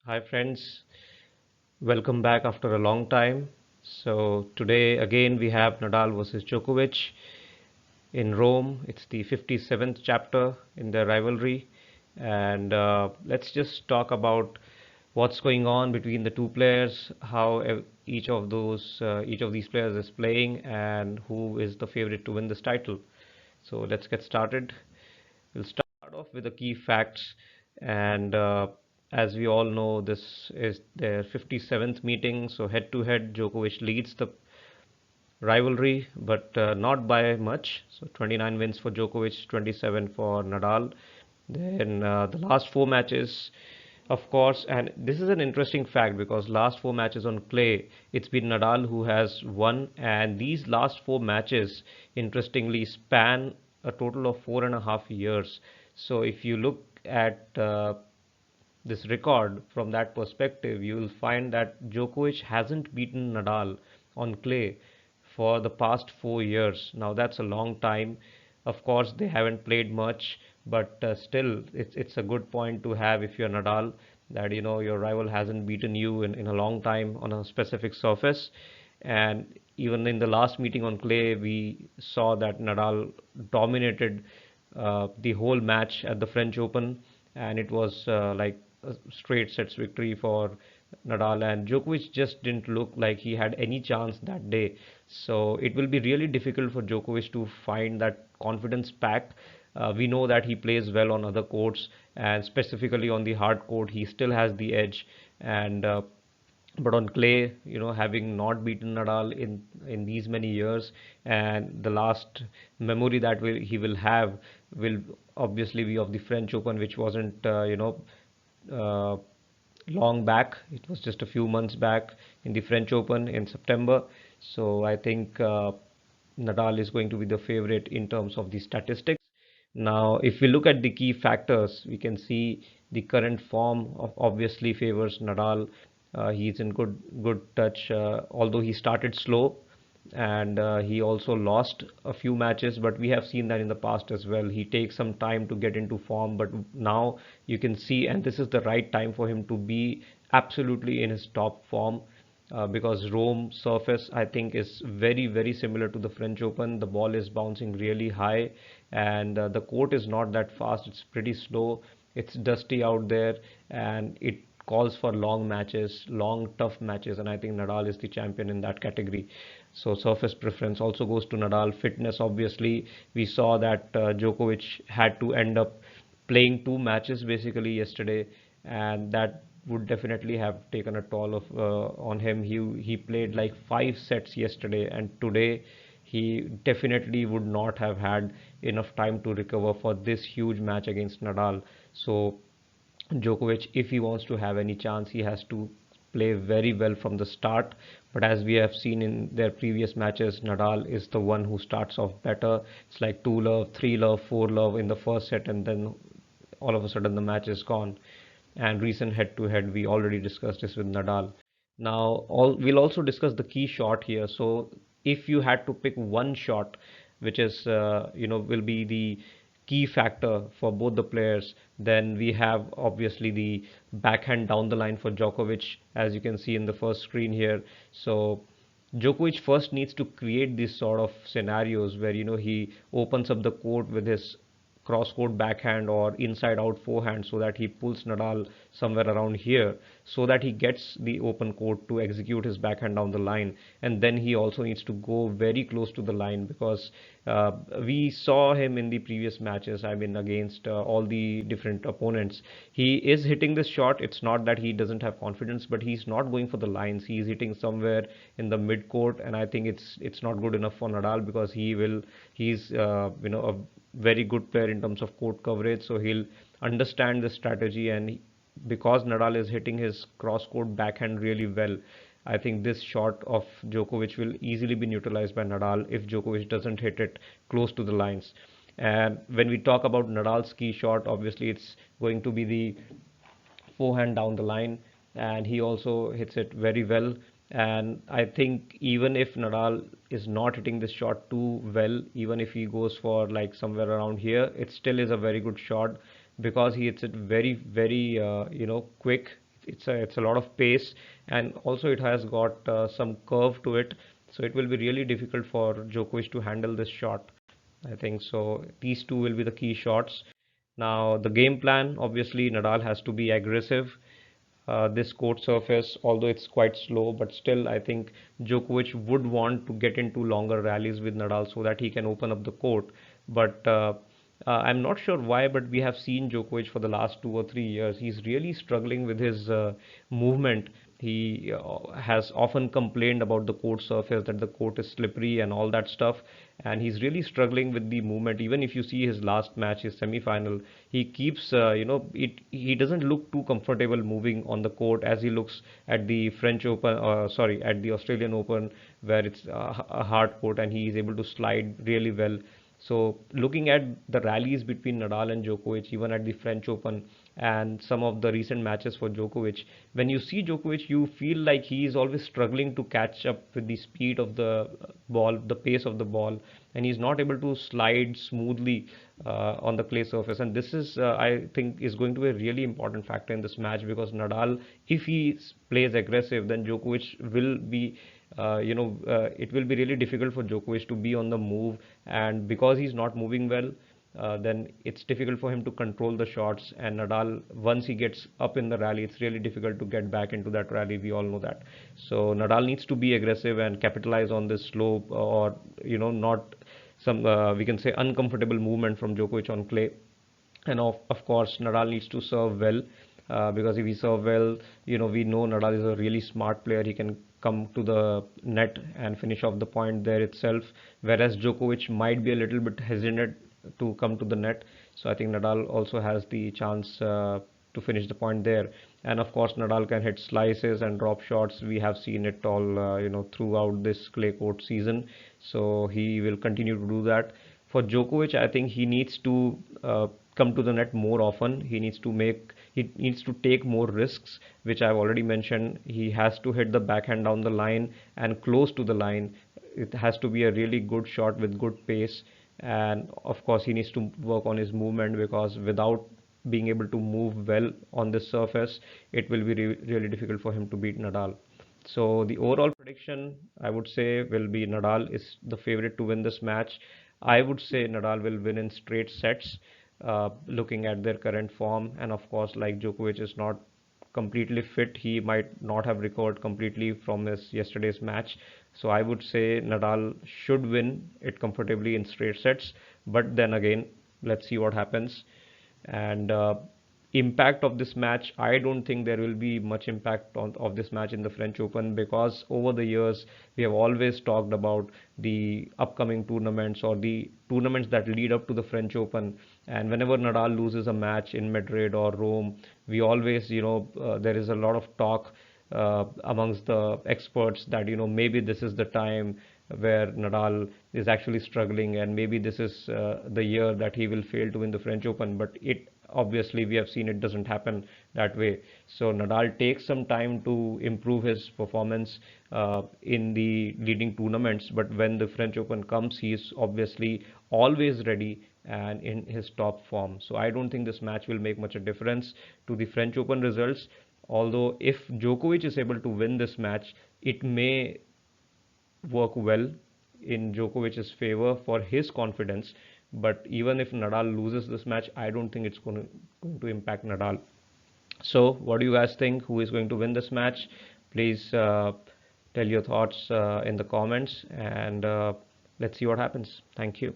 Hi friends, welcome back after a long time. So today again we have Nadal versus Djokovic in Rome. It's the 57th chapter in their rivalry, and let's just talk about what's going on between the two players, how each of these players is playing, and who is the favorite to win this title. So let's get started. We'll start off with the key facts, and as we all know, this is their 57th meeting. So head to head, Djokovic leads the rivalry, but not by much. So 29 wins for Djokovic, 27 for Nadal. Then the last four matches, of course, and this is an interesting fact because last four matches on clay, it's been Nadal who has won, and these last four matches, interestingly, span a total of 4.5 years. So if you look at this record from that perspective, you will find that Djokovic hasn't beaten Nadal on clay for the past 4 years. Now that's a long time. Of course, they haven't played much, but still, it's a good point to have if you're Nadal that your rival hasn't beaten you in a long time on a specific surface. And even in the last meeting on clay, we saw that Nadal dominated the whole match at the French Open, and it was like a straight sets victory for Nadal, and Djokovic just didn't look like he had any chance that day. So it will be really difficult for Djokovic to find that confidence back. We know that he plays well on other courts, and specifically on the hard court, he still has the edge. And but on clay, having not beaten Nadal in these many years, and the last memory that he will have will obviously be of the French Open, which wasn't uh, long back. It was just a few months back in the French Open in September. So I think Nadal is going to be the favorite in terms of the statistics. Now, if we look at the key factors, we can see the current form of obviously favors Nadal. He's in good touch, although he started slow, and he also lost a few matches, but we have seen that in the past as well. He takes some time to get into form, but now you can see, and this is the right time for him to be absolutely in his top form. Because Rome surface, I think, is very, very similar to the French Open. The ball is bouncing really high, and the court is not that fast. It's pretty slow. It's dusty out there, and it calls for long matches, long tough matches, and I think Nadal is the champion in that category. So surface preference also goes to Nadal. Fitness, obviously, we saw that Djokovic had to end up playing two matches basically yesterday, and that would definitely have taken a toll of on him. He played like 5 sets yesterday, and today he definitely would not have had enough time to recover for this huge match against Nadal. So Djokovic, if he wants to have any chance, he has to play very well from the start. But as we have seen in their previous matches, Nadal is the one who starts off better. It's like 2 love, 3 love, 4 love in the first set, and then all of a sudden the match is gone. And recent head to head, we already discussed this with Nadal. Now, we'll also discuss the key shot here. So, if you had to pick one shot, which is will be the key factor for both the players, then we have obviously the backhand down the line for Djokovic, as you can see in the first screen here. So Djokovic first needs to create these sort of scenarios where he opens up the court with his cross court backhand or inside out forehand so that he pulls Nadal somewhere around here so that he gets the open court to execute his backhand down the line. And then he also needs to go very close to the line because we saw him in the previous matches, I mean, against all the different opponents. He is hitting this shot. It's not that he doesn't have confidence, but he's not going for the lines. He's hitting somewhere in the mid court, and I think it's not good enough for Nadal because he's a very good player in terms of court coverage, so he'll understand the strategy. And because Nadal is hitting his cross court backhand really well, I think this shot of Djokovic will easily be neutralized by Nadal if Djokovic doesn't hit it close to the lines. And when we talk about Nadal's key shot, obviously it's going to be the forehand down the line, and he also hits it very well. And I think even if Nadal is not hitting this shot too well, even if he goes for like somewhere around here, it still is a very good shot because he hits it very, very, quick. it's a lot of pace, and also it has got some curve to it. So it will be really difficult for Djokovic to handle this shot. I think so. These two will be the key shots. Now, the game plan, obviously, Nadal has to be aggressive. This court surface, although it's quite slow, but still, I think Djokovic would want to get into longer rallies with Nadal so that he can open up the court. But I'm not sure why, but we have seen Djokovic for the last 2 or 3 years. He's really struggling with his movement. He has often complained about the court surface, that the court is slippery and all that stuff, and he's really struggling with the movement. Even if you see his last match, his semi-final, he keeps, he doesn't look too comfortable moving on the court as he looks at the French Open, sorry, at the Australian Open, where it's a hard court and he is able to slide really well. So looking at the rallies between Nadal and Djokovic, even at the French Open and some of the recent matches for Djokovic, when you see Djokovic, you feel like he is always struggling to catch up with the speed of the ball, the pace of the ball, and he's not able to slide smoothly on the clay surface. And this is, I think, is going to be a really important factor in this match, because Nadal, if he plays aggressive, then Djokovic will be it will be really difficult for Djokovic to be on the move, and because he's not moving well, then it's difficult for him to control the shots. And Nadal, once he gets up in the rally, it's really difficult to get back into that rally. We all know that. So Nadal needs to be aggressive and capitalize on this slow, or not some we can say uncomfortable movement from Djokovic on clay. And of course, Nadal needs to serve well, because if he serve well, we know Nadal is a really smart player. He can come to the net and finish off the point there itself, whereas Djokovic might be a little bit hesitant to come to the net. So I think Nadal also has the chance to finish the point there. And of course, Nadal can hit slices and drop shots. We have seen it all, throughout this clay court season. So he will continue to do that. For Djokovic, I think he needs to come to the net more often. He needs to take more risks, which I've already mentioned. He has to hit the backhand down the line and close to the line. It has to be a really good shot with good pace. And of course, he needs to work on his movement, because without being able to move well on this surface, it will be really difficult for him to beat Nadal. So the overall prediction, I would say, will be Nadal is the favorite to win this match. I would say Nadal will win in straight sets, looking at their current form. And of course, like Djokovic is not completely fit, he might not have recovered completely from his yesterday's match. So I would say Nadal should win it comfortably in straight sets. But then again, let's see what happens. And impact of this match, I don't think there will be much impact of this match in the French Open, because over the years we have always talked about the upcoming tournaments, or the tournaments that lead up to the French Open. And whenever Nadal loses a match in Madrid or Rome, we always, there is a lot of talk amongst the experts that maybe this is the time where Nadal is actually struggling, and maybe this is the year that he will fail to win the French Open. But it obviously, we have seen it doesn't happen that way. So Nadal takes some time to improve his performance in the leading tournaments, but when the French Open comes, he is obviously always ready and in his top form. So I don't think this match will make much a difference to the French Open results. Although if Djokovic is able to win this match, it may work well in Djokovic's favor for his confidence. But even if Nadal loses this match, I don't think it's going to impact Nadal. So, what do you guys think? Who is going to win this match? Please tell your thoughts in the comments, and let's see what happens. Thank you.